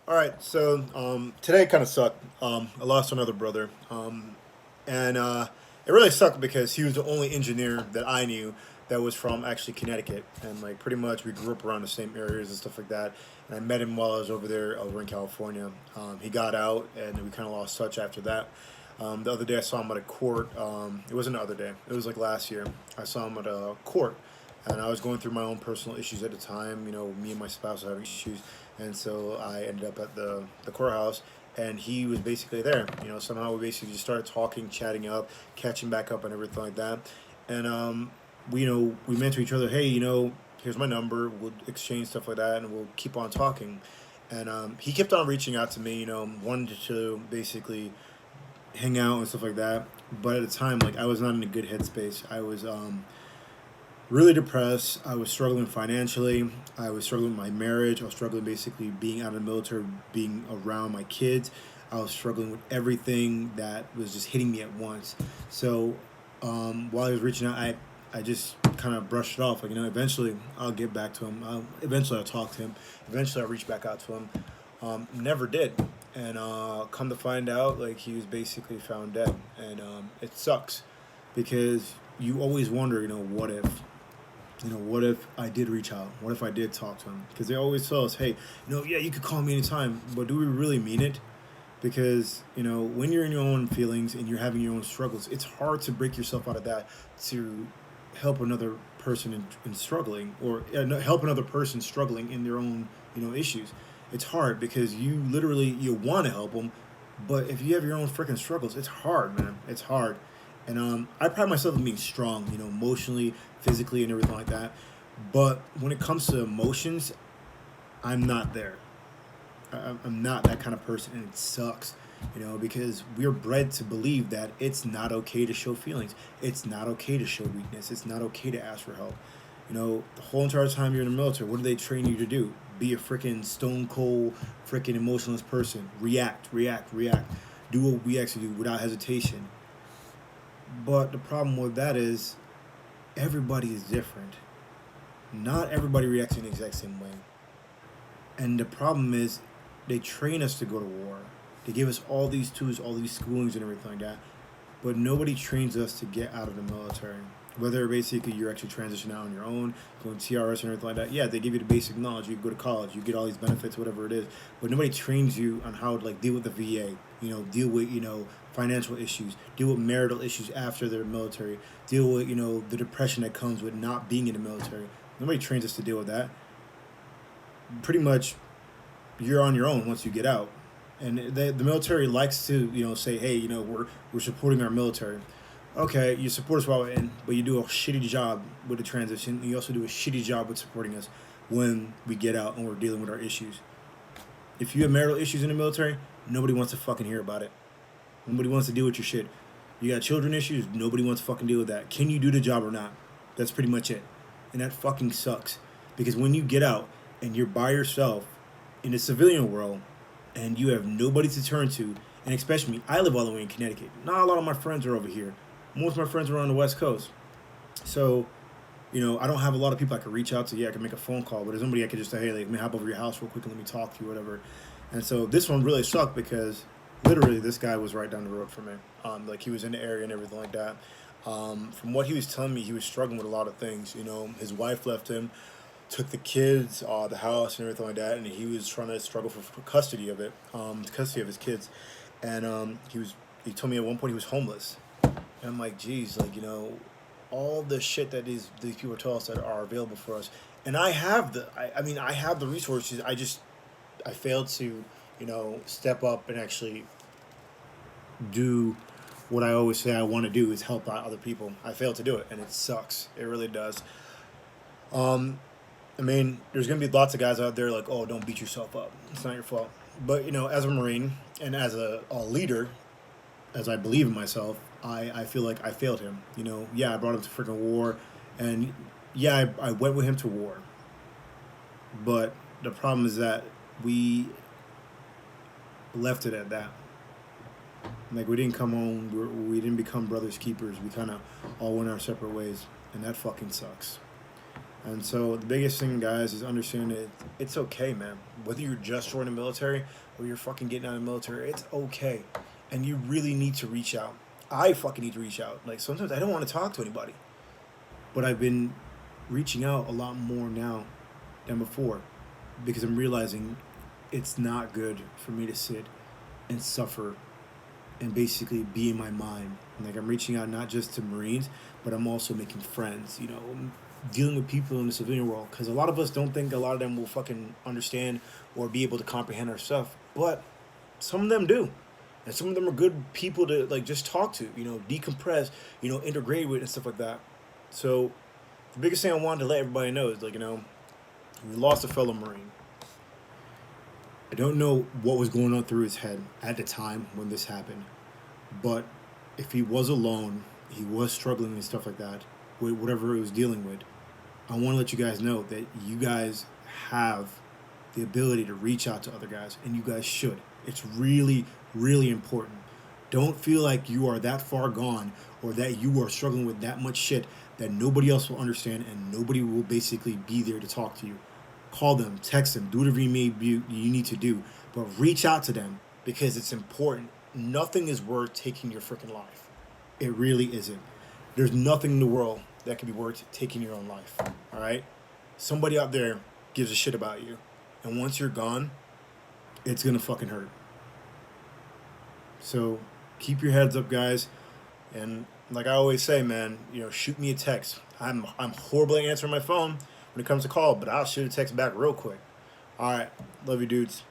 All right, so today kind of sucked. I lost another brother, and it really sucked because he was the only engineer that I knew that was from actually Connecticut, and like pretty much we grew up around the same areas and stuff like that. And I met him while I was over there, over in California. He got out, and we kind of lost touch after that. The other day I saw him at a court. It wasn't the other day. It was like last year. I saw him at a court, and I was going through my own personal issues at the time. You know, me and my spouse were having issues, and so I ended up at the courthouse, and he was basically there. You know, somehow we basically just started talking, chatting up, catching back up, and everything like that. And we meant to each other, hey, here's my number. We'll exchange stuff like that, and we'll keep on talking. And he kept on reaching out to me, wanted to basically hang out and stuff like that. But at the time, like I was not in a good headspace. I was really depressed. I was struggling financially. I was struggling with my marriage. I was struggling basically being out of the military, being around my kids. I was struggling with everything that was just hitting me at once. So while he was reaching out, I just kind of brushed it off. Like, eventually I'll get back to him. Eventually I'll talk to him. Eventually I'll reach back out to him. Never did. And come to find out, like, he was basically found dead. And it sucks because you always wonder, what if? What if I did reach out? What if I did talk to him? Because they always tell us, hey, yeah, you could call me anytime, but do we really mean it? Because, when you're in your own feelings and you're having your own struggles, it's hard to break yourself out of that to help another person in struggling, or help another person struggling in their own, issues. It's hard because you want to help them, but if you have your own freaking struggles, it's hard, man. It's hard. And I pride myself in being strong, emotionally, physically, and everything like that. But when it comes to emotions, I'm not there. I'm not that kind of person, and it sucks, because we're bred to believe that it's not okay to show feelings. It's not okay to show weakness. It's not okay to ask for help. The whole entire time you're in the military, what do they train you to do? Be a freaking stone cold, freaking emotionless person. React, react, react. Do what we actually do without hesitation. But the problem with that is everybody is different. Not everybody reacts in the exact same way. And the problem is they train us to go to war. They give us all these tools, all these schoolings and everything like that. But nobody trains us to get out of the military. Whether basically you're actually transitioning out on your own, going to TRS and everything like that. Yeah, they give you the basic knowledge. You go to college, you get all these benefits, whatever it is. But nobody trains you on how to like deal with the VA. Deal with financial issues, deal with marital issues after the military, deal with the depression that comes with not being in the military. Nobody trains us to deal with that. Pretty much, you're on your own once you get out. And the military likes to say, hey, we're supporting our military. Okay, you support us while we're in, but you do a shitty job with the transition. And you also do a shitty job with supporting us when we get out and we're dealing with our issues. If you have marital issues in the military, nobody wants to fucking hear about it. Nobody wants to deal with your shit. You got children issues, nobody wants to fucking deal with that. Can you do the job or not? That's pretty much it. And that fucking sucks. Because when you get out and you're by yourself in the civilian world and you have nobody to turn to, and especially me, I live all the way in Connecticut. Not a lot of my friends are over here. Most of my friends are on the West Coast. So, I don't have a lot of people I could reach out to. Yeah, I can make a phone call, but there's nobody I could just say, hey, like, let me hop over your house real quick and let me talk to you, whatever. And so this one really sucked because literally this guy was right down the road from me. Like he was in the area and everything like that. From what he was telling me, he was struggling with a lot of things. His wife left him, took the kids, the house, and everything like that, and he was trying to struggle for custody of it, custody of his kids, and he told me at one point he was homeless, and I'm like, geez, like all the shit that these people tell us that are available for us, and I have I have the resources. I failed to step up and actually do what I always say I want to do is help out other people. I failed to do it, and it sucks. It really does. Um, there's gonna be lots of guys out there like, oh, don't beat yourself up. It's not your fault. But as a Marine and as a leader, as I believe in myself, I feel like I failed him. Yeah, I brought him to freaking war, and yeah, I went with him to war. But the problem is that we left it at that. Like we didn't come home. We didn't become brothers keepers. We kind of all went our separate ways, and that fucking sucks. And so the biggest thing, guys, is understand that it's okay, man. Whether you're just joining the military or you're fucking getting out of the military, it's okay. And you really need to reach out. I fucking need to reach out. Like sometimes I don't want to talk to anybody, but I've been reaching out a lot more now than before because I'm realizing it's not good for me to sit and suffer and basically be in my mind. Like I'm reaching out not just to Marines, but I'm also making friends. You know, dealing with people in the civilian world because a lot of us don't think a lot of them will fucking understand or be able to comprehend our stuff, but some of them do, and some of them are good people to like just talk to. You know, decompress. You know, integrate with and stuff like that. So the biggest thing I wanted to let everybody know is like we lost a fellow Marine. I don't know what was going on through his head at the time when this happened, but if he was alone, he was struggling and stuff like that with whatever he was dealing with. I want to let you guys know that you guys have the ability to reach out to other guys, and you guys should. It's really, really important. Don't feel like you are that far gone or that you are struggling with that much shit that nobody else will understand and nobody will basically be there to talk to you. Call them, text them, do whatever you need to do, but reach out to them because it's important. Nothing is worth taking your freaking life. It really isn't. There's nothing in the world that can be worth taking your own life. All right? Somebody out there gives a shit about you. And once you're gone, it's going to fucking hurt. So keep your heads up, guys. And like I always say, man, shoot me a text. I'm horrible at answering my phone when it comes to call, but I'll shoot a text back real quick. All right. Love you, dudes.